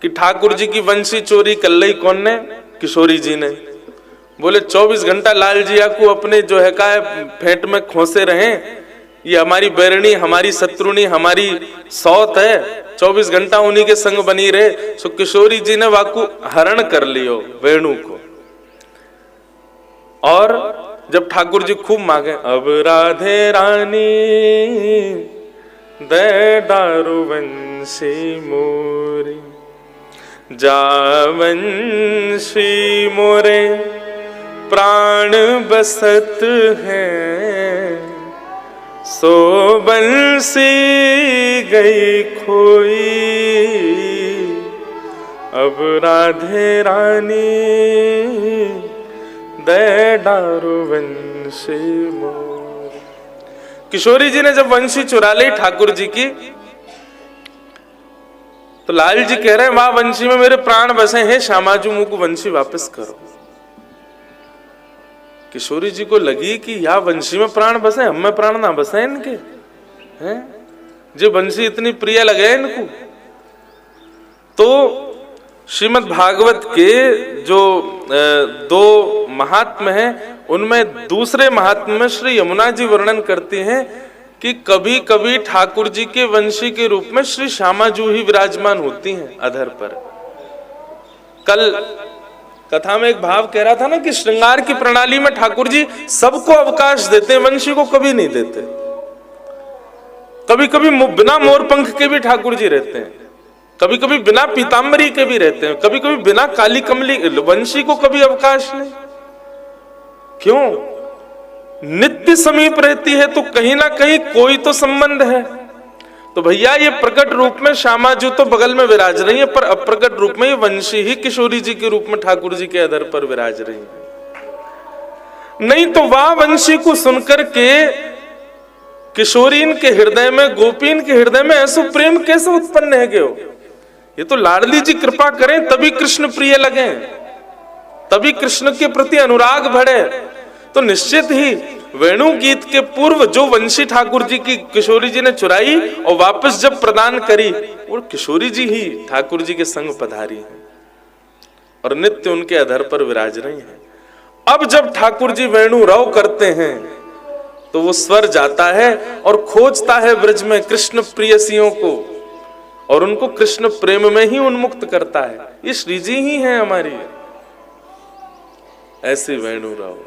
कि ठाकुर जी की वंशी चोरी कर ली कौन ने? किशोरी जी ने। बोले 24 घंटा लाल जिया को अपने जो है का फेंट में खोसे रहे, ये हमारी बैरणी, हमारी शत्रुणी, हमारी सौत है, 24 घंटा उन्हीं के संग बनी रहे। सो किशोरी जी ने वाकु हरण कर लियो वेणु को। और जब ठाकुर जी खूब मांगे, अब राधे रानी दे दारू वंशी मोरी, जा वंशी मोरे प्राण बसत है, सो बंसी गई खोई, अब राधे रानी दे दारू वंशी मोर। किशोरी जी ने जब वंशी चुरा ली ठाकुर जी की, तो लाल जी कह रहे हैं, वाह वंशी में मेरे प्राण बसे हैं, श्यामाजू मुझको वंशी वापस करो। किशोरी जी को लगी कि या वंशी में प्राण बसे, हम में प्राण ना बसे इनके, हैं जो वंशी इतनी प्रिय लगे इनको। तो श्रीमद् भागवत के जो 2 महात्म हैं, उनमें दूसरे महात्म में श्री यमुना जी वर्णन करती हैं कि कभी कभी ठाकुर जी के वंशी के रूप में श्री श्यामाजू ही विराजमान होती हैं अधर पर। कल कथा में एक भाव कह रहा था ना कि श्रृंगार की प्रणाली में ठाकुर जी सबको अवकाश देते हैं, वंशी को कभी नहीं देते। कभी कभी बिना मोर पंख के भी ठाकुर जी रहते हैं, कभी कभी बिना पीतांबरी के भी रहते हैं, कभी कभी बिना काली कमली, वंशी को कभी अवकाश नहीं। क्यों? नित्य समीप रहती है तो कहीं ना कहीं कोई तो संबंध है। तो भैया ये प्रकट रूप में श्यामाजू तो बगल में विराज रही है, पर अप्रकट रूप में ये वंशी ही किशोरी जी के रूप में ठाकुर जी के अधर पर विराज रही है। नहीं तो वाह वंशी को सुनकर के किशोरीन के हृदय में, गोपीन के हृदय में ऐसा प्रेम कैसे उत्पन्न है गयो? ये तो लाडली जी कृपा करें तभी कृष्ण प्रिय लगे, तभी कृष्ण के प्रति अनुराग बढ़े। तो निश्चित ही वेणु गीत के पूर्व जो वंशी ठाकुर जी की किशोरी जी ने चुराई और वापस जब प्रदान करी, वो किशोरी जी ही ठाकुर जी के संग पधारी हैं और नित्य उनके अधर पर विराज रही हैं। अब जब ठाकुर जी वेणु रव करते हैं तो वो स्वर जाता है और खोजता है ब्रज में कृष्ण प्रियसियों को और उनको कृष्ण प्रेम में ही उन्मुक्त करता है। ये श्री जी ही है हमारी। ऐसी वेणु राव,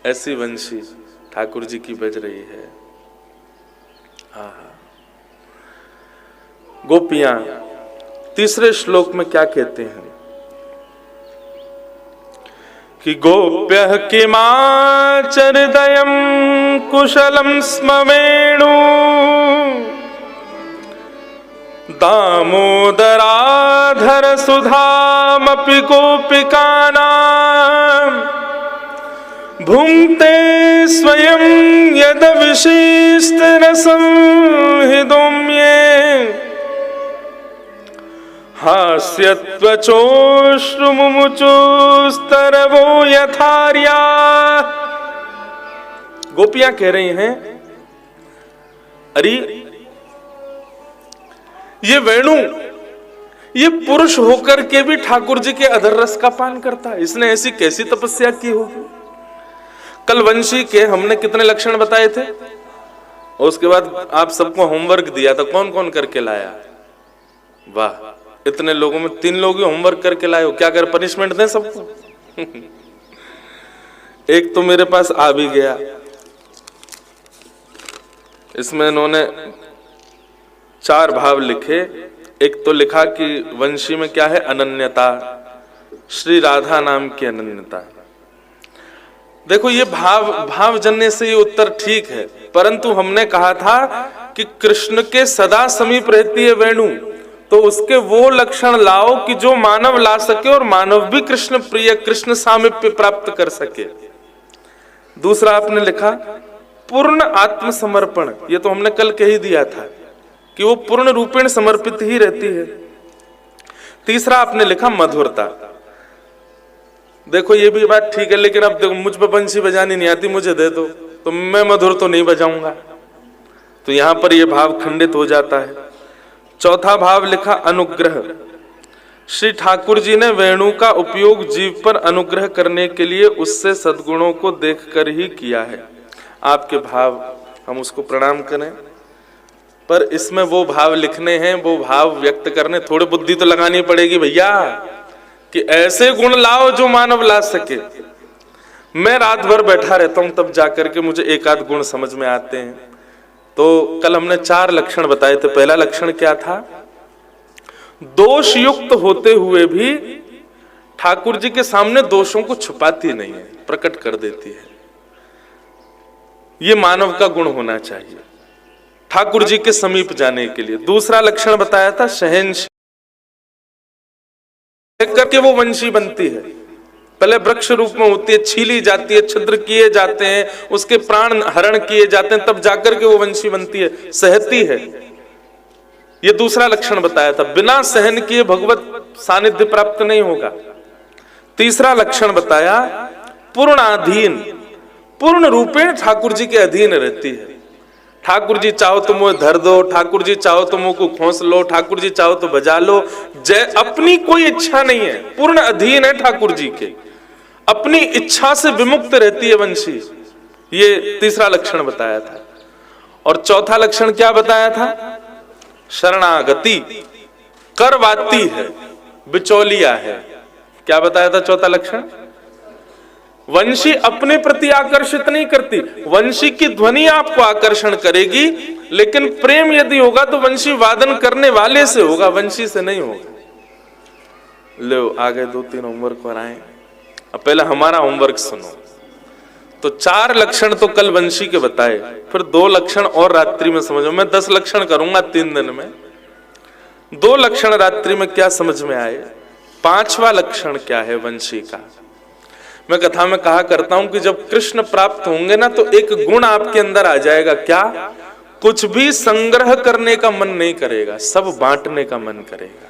ऐसी वंशी ठाकुर जी की बज रही है। गोपियां तीसरे श्लोक में क्या कहते हैं कि गोप्यः किमाचरदयं कुशलं स्म वेणु दामोदराधर सुधामपि गोपिकानां भुंक्ते स्वयं यद विशिष्ट रसं हृदोम्ये हास्यत्वचोश्रुमुमुचुस्तरवो यथार्या। गोपियां कह रही हैं, अरे ये वेणु ये पुरुष होकर के भी ठाकुर जी के अधर रस का पान करता है, इसने ऐसी कैसी तपस्या की होगी। कल वंशी के हमने कितने लक्षण बताए थे और उसके बाद आप सबको होमवर्क दिया था, कौन कौन करके लाया? वाह, इतने लोगों में 3 लोग ही होमवर्क करके लाए हो। क्या कर पनिशमेंट दें सबको? एक तो मेरे पास आ भी गया, इसमें इन्होंने 4 भाव लिखे। एक तो लिखा कि वंशी में क्या है? अनन्यता, श्री राधा नाम की अनन्यता। देखो ये भावजन्य से ये उत्तर ठीक है, परंतु हमने कहा था कि कृष्ण के सदा समीप रहती है वेणु, तो उसके वो लक्षण लाओ कि जो मानव ला सके और मानव भी कृष्ण प्रिय, कृष्ण सामीप्य प्राप्त कर सके। दूसरा आपने लिखा पूर्ण आत्मसमर्पण, ये तो हमने कल कह ही दिया था कि वो पूर्ण रूपेण समर्पित ही रहती है। तीसरा आपने लिखा मधुरता। देखो ये भी बात ठीक है, लेकिन अब देखो मुझ पर बंसी बजानी नहीं आती, मुझे दे दो तो मैं मधुर तो नहीं बजाऊंगा, तो यहां पर यह भाव खंडित हो जाता है। चौथा भाव लिखा अनुग्रह। श्री ठाकुर जी ने वेणु का उपयोग जीव पर अनुग्रह करने के लिए उससे सद्गुणों को देखकर ही किया है। आपके भाव हम उसको प्रणाम करें, पर इसमें वो भाव लिखने हैं, वो भाव व्यक्त करने, थोड़ी बुद्धि तो लगानी पड़ेगी भैया, कि ऐसे गुण लाओ जो मानव ला सके। मैं रात भर बैठा रहता हूं तब जाकर के मुझे एक आध गुण समझ में आते हैं। तो कल हमने 4 लक्षण बताए थे। पहला लक्षण क्या था? दोष युक्त होते हुए भी ठाकुर जी के सामने दोषों को छुपाती नहीं है, प्रकट कर देती है। ये मानव का गुण होना चाहिए ठाकुर जी के समीप जाने के लिए। दूसरा लक्षण बताया था शहंशाह करके वो वंशी बनती है। पहले वृक्ष रूप में होती है, छीली जाती है, छिद्र किए जाते हैं, उसके प्राण हरण किए जाते हैं, तब जाकर के वो वंशी बनती है, सहती है। ये दूसरा लक्षण बताया था। बिना सहन किए भगवत सानिध्य प्राप्त नहीं होगा। तीसरा लक्षण बताया पूर्णाधीन, पूर्ण रूपेण ठाकुर जी के अधीन रहती है। ठाकुर जी चाहो तो मुझे धर दो, ठाकुर जी चाहो तो मुंह को खोस लो, ठाकुर जी चाहो तो बजा लो। अपनी कोई इच्छा नहीं है, पूर्ण अधीन है ठाकुर जी के, अपनी इच्छा से विमुक्त रहती है वंशी। ये तीसरा लक्षण बताया था। और चौथा लक्षण क्या बताया था? शरणागति, करवाती है, बिचौलिया है। क्या बताया था चौथा लक्षण? वंशी अपने प्रति आकर्षित नहीं करती, वंशी की ध्वनि आपको आकर्षण करेगी, लेकिन प्रेम यदि होगा तो वंशी वादन करने वाले से होगा, वंशी से नहीं होगा। लो आगे 2-3 होमवर्क कराएं। अब पहले हमारा होमवर्क सुनो। तो 4 लक्षण तो कल वंशी के बताए, फिर 2 लक्षण और रात्रि में समझो। मैं 10 लक्षण करूंगा 3 दिन में। 2 लक्षण रात्रि में क्या समझ में आए? 5वां लक्षण क्या है वंशी का? मैं कथा में कहा करता हूं कि जब कृष्ण प्राप्त होंगे ना तो एक गुण आपके अंदर आ जाएगा। क्या? कुछ भी संग्रह करने का मन नहीं करेगा, सब बांटने का मन करेगा।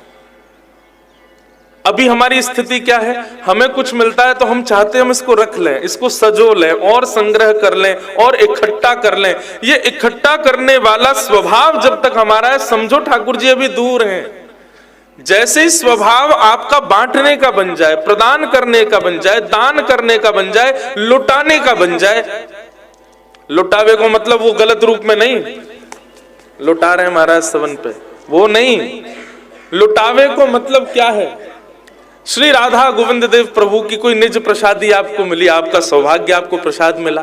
अभी हमारी स्थिति क्या है? हमें कुछ मिलता है तो हम चाहते हैं हम इसको रख लें, इसको सजो लें और संग्रह कर लें और इकट्ठा कर लें। ये इकट्ठा करने वाला स्वभाव जब तक हमारा है, समझो ठाकुर जी अभी दूर हैं। जैसे ही स्वभाव आपका बांटने का बन जाए, प्रदान करने का बन जाए, दान करने का बन जाए, लुटाने का बन जाए, लुटावे को मतलब वो गलत रूप में नहीं, लुटा रहे महाराज सवन पे, वो नहीं। लुटावे को मतलब क्या है? श्री राधा गोविंद देव प्रभु की कोई निज प्रसादी आपको मिली, आपका सौभाग्य, आपको प्रसाद मिला,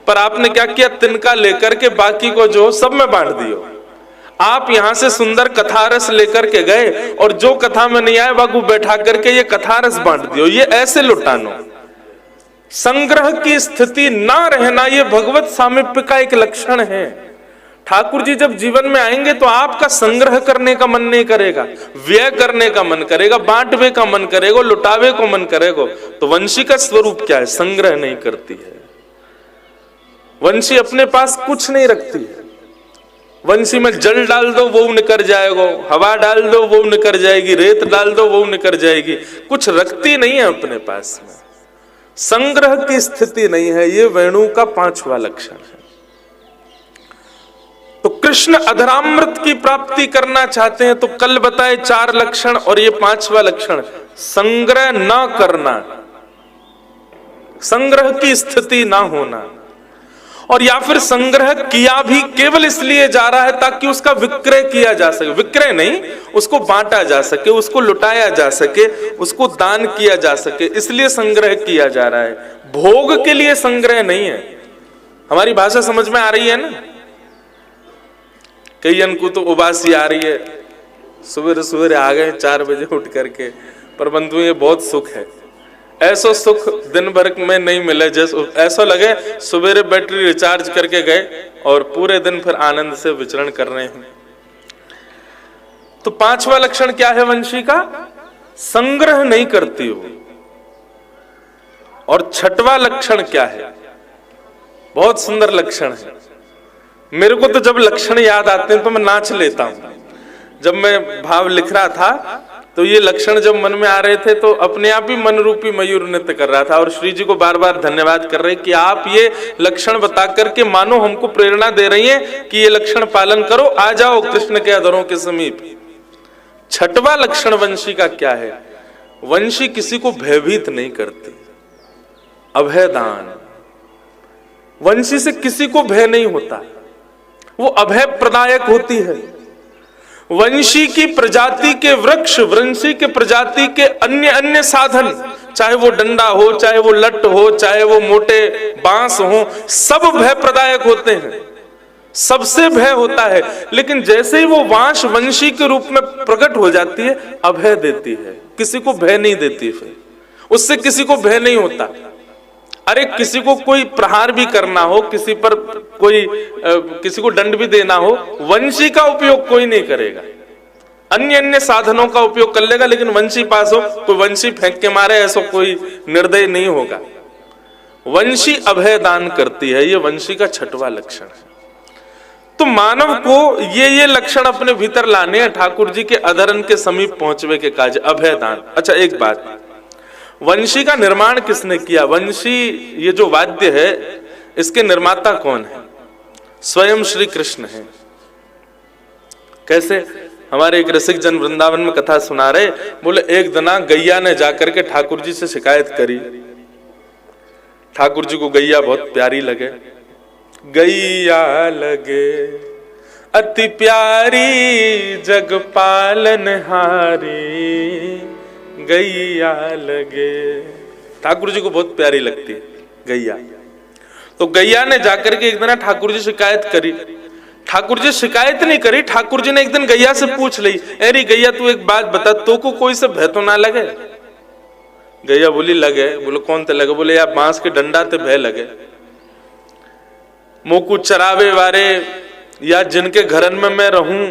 पर आपने क्या किया? तिनका लेकर के बाकी को जो सब में बांट दियो। आप यहां से सुंदर कथारस लेकर के गए और जो कथा में नहीं आए बागू बैठा करके ये कथारस बांट दियो। ये ऐसे लुटानो। संग्रह की स्थिति ना रहना ये भगवत सामीप्य का एक लक्षण है। ठाकुर जी जब जीवन में आएंगे तो आपका संग्रह करने का मन नहीं करेगा, व्यय करने का मन करेगा, बांटवे का मन करेगा, लुटावे को मन करेगा। तो वंशी का स्वरूप क्या है? संग्रह नहीं करती है वंशी, अपने पास कुछ नहीं रखती है। वंशी में जल डाल दो वो निकर जाएगा, हवा डाल दो वो निकर जाएगी, रेत डाल दो वो निकर जाएगी, कुछ रखती नहीं है अपने पास में। संग्रह की स्थिति नहीं है। ये वेणु का 5वां लक्षण है। तो कृष्ण अधरामृत की प्राप्ति करना चाहते हैं तो कल बताए 4 लक्षण और ये 5वां लक्षण, संग्रह ना करना, संग्रह की स्थिति ना होना। और या फिर संग्रह किया भी केवल इसलिए जा रहा है ताकि उसका विक्रय किया जा सके, विक्रय नहीं, उसको बांटा जा सके, उसको लुटाया जा सके, उसको दान किया जा सके, इसलिए संग्रह किया जा रहा है। भोग के लिए संग्रह नहीं है। हमारी भाषा समझ में आ रही है ना? कई जन को तो उबासी आ रही है, सुबह सुबह आ गए 4 बजे उठ करके, पर बंधु ये बहुत सुख है। ऐसा सुख दिन भर में नहीं मिले, जैसे ऐसा लगे सुबह बैटरी रिचार्ज करके गए और पूरे दिन फिर आनंद से विचरण कर रहे हैं। तो 5वां लक्षण क्या है वंशी का? संग्रह नहीं करती हो। और 6वां लक्षण क्या है? बहुत सुंदर लक्षण है। मेरे को तो जब लक्षण याद आते हैं तो मैं नाच लेता हूं। जब मैं भाव लिख रहा था तो ये लक्षण जब मन में आ रहे थे तो अपने आप ही मन रूपी मयूर नृत्य कर रहा था और श्री जी को बार बार धन्यवाद कर रहे कि आप ये लक्षण बता करके मानो हमको प्रेरणा दे रही हैं कि ये लक्षण पालन करो, आ जाओ कृष्ण के अधरों के समीप। छठवां लक्षण वंशी का क्या है? वंशी किसी को भयभीत नहीं करती, अभयदान। वंशी से किसी को भय नहीं होता, वो अभय प्रदायक होती है। वंशी की प्रजाति के वृक्ष, वंशी के प्रजाति के अन्य अन्य साधन, चाहे वो डंडा हो, चाहे वो लट हो, चाहे वो मोटे बांस हो, सब भय प्रदायक होते हैं, सबसे भय होता है। लेकिन जैसे ही वो वांश वंशी के रूप में प्रकट हो जाती है, अभय देती है, किसी को भय नहीं देती, फिर उससे किसी को भय नहीं होता। अरे किसी को कोई प्रहार भी करना हो, किसी पर कोई किसी को दंड भी देना हो, वंशी का उपयोग कोई नहीं करेगा, अन्य अन्य साधनों का उपयोग कर लेगा, लेकिन वंशी पास हो, कोई वंशी फेंक के मारे, ऐसा कोई निर्दय नहीं होगा। वंशी अभय दान करती है, ये वंशी का छठवां लक्षण है। तो मानव को ये लक्षण अपने भीतर लाने हैं, ठाकुर जी के अधरन के समीप पहुंचवे के काज, अभय दान। अच्छा एक बात, वंशी का निर्माण किसने किया? वंशी ये जो वाद्य है, इसके निर्माता कौन है? स्वयं श्री कृष्ण है। कैसे? हमारे एक रसिक जन वृंदावन में कथा सुना रहे, बोले एक दिना गैया ने जाकर के ठाकुर जी से शिकायत करी। ठाकुर जी को गैया बहुत प्यारी लगे, गैया लगे अति प्यारी जग पालनहारी, गैया लगे। ठाकुर जी को बहुत प्यारी लगती है गैया। तो गैया ने जाकर के एक दिन ठाकुर जी शिकायत करी। ठाकुर जी शिकायत नहीं करी, ठाकुर जी ने एक दिन गैया से पूछ ली, अरे गैया तू एक बात बता, तो को कोई से भय तो ना लगे? गैया बोली लगे। बोले कौन ते लगे? बोले यार बांस के डंडा ते भय लगे। मोकू चरावे वाले या जिनके घरन में मैं रहूं,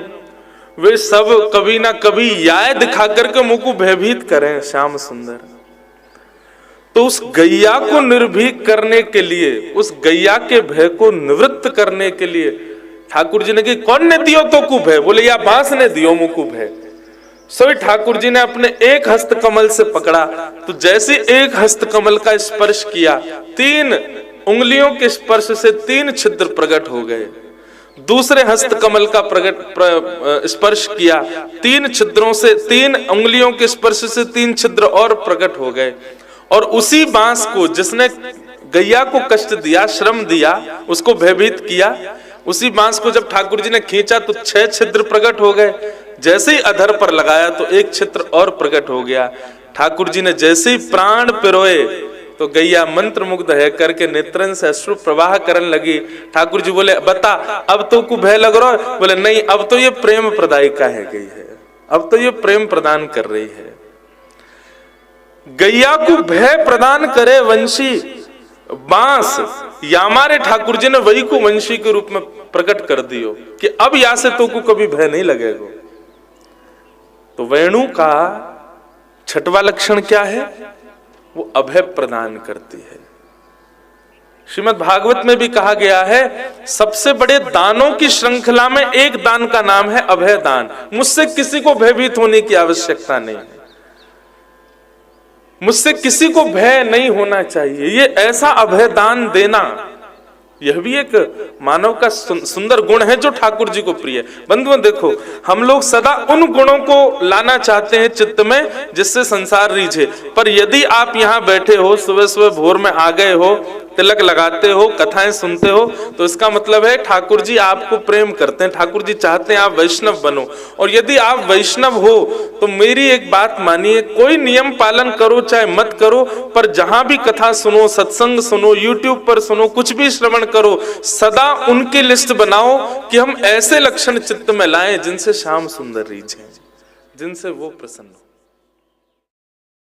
वे सब कभी ना कभी याय दिखा करके मुझको भयभीत करें श्याम सुंदर। तो उस गैया को निर्भीक करने के लिए, उस गैया के भय को निवृत्त करने के लिए ठाकुर जी ने कि कौन ने दियो तो को भय? बोले या बांस ने दियो मुझको भय। सो ठाकुर जी ने अपने एक हस्त कमल से पकड़ा, तो जैसे एक हस्त कमल का स्पर्श किया, 3 उंगलियों के स्पर्श से 3 छिद्र प्रकट हो गए। दूसरे हस्त कमल का स्पर्श किया, 3 छिद्रों से, 3 उंगलियों के स्पर्श से 3 छिद्र और प्रकट हो गए। और उसी बांस को जिसने गैया को कष्ट दिया, श्रम दिया, उसको भयभीत किया, उसी बांस को जब ठाकुर जी ने खींचा तो 6 छिद्र प्रकट हो गए। जैसे ही अधर पर लगाया तो 1 छिद्र और प्रकट हो गया। ठाकुर जी ने जैसे ही प्राण पिरोए तो गैया मंत्र मुग्ध है करके नेत्रन से अश्रु प्रवाह करने लगी। ठाकुर जी बोले बता अब तो को भय लग रहा है? बोले नहीं, अब तो ये प्रेम प्रदायिका है गई है, अब तो ये प्रेम प्रदान कर रही है। गैया को भय प्रदान करे वंशी बांस, या हमारे ठाकुर जी ने वही को वंशी के रूप में प्रकट कर दियो कि अब या से तो को कभी भय नहीं लगेगा। तो वेणु का छठवां लक्षण क्या है? वो अभय प्रदान करती है। श्रीमद् भागवत में भी कहा गया है, सबसे बड़े दानों की श्रृंखला में एक दान का नाम है अभय दान। मुझसे किसी को भयभीत होने की आवश्यकता नहीं है, मुझसे किसी को भय नहीं होना चाहिए। ये ऐसा अभय दान देना, यह भी एक मानव का सुंदर गुण है जो ठाकुर जी को प्रिय है। बंधुओं देखो, हम लोग सदा उन गुणों को लाना चाहते हैं चित्त में जिससे संसार रीझे। पर यदि आप यहाँ बैठे हो, सुबह सुबह भोर में आ गए हो, तिलक लगाते हो, कथाएं सुनते हो, तो इसका मतलब है ठाकुर जी आपको प्रेम करते हैं, ठाकुर जी चाहते हैं आप वैष्णव बनो। और यदि आप वैष्णव हो तो मेरी एक बात मानिए, कोई नियम पालन करो चाहे मत करो, पर जहां भी कथा सुनो, सत्संग सुनो, यूट्यूब पर सुनो, कुछ भी श्रवण करो, सदा उनकी लिस्ट बनाओ कि हम ऐसे लक्षण चित्त में लाएं जिनसे श्याम सुंदर रीझें, जिनसे वो प्रसन्न हो।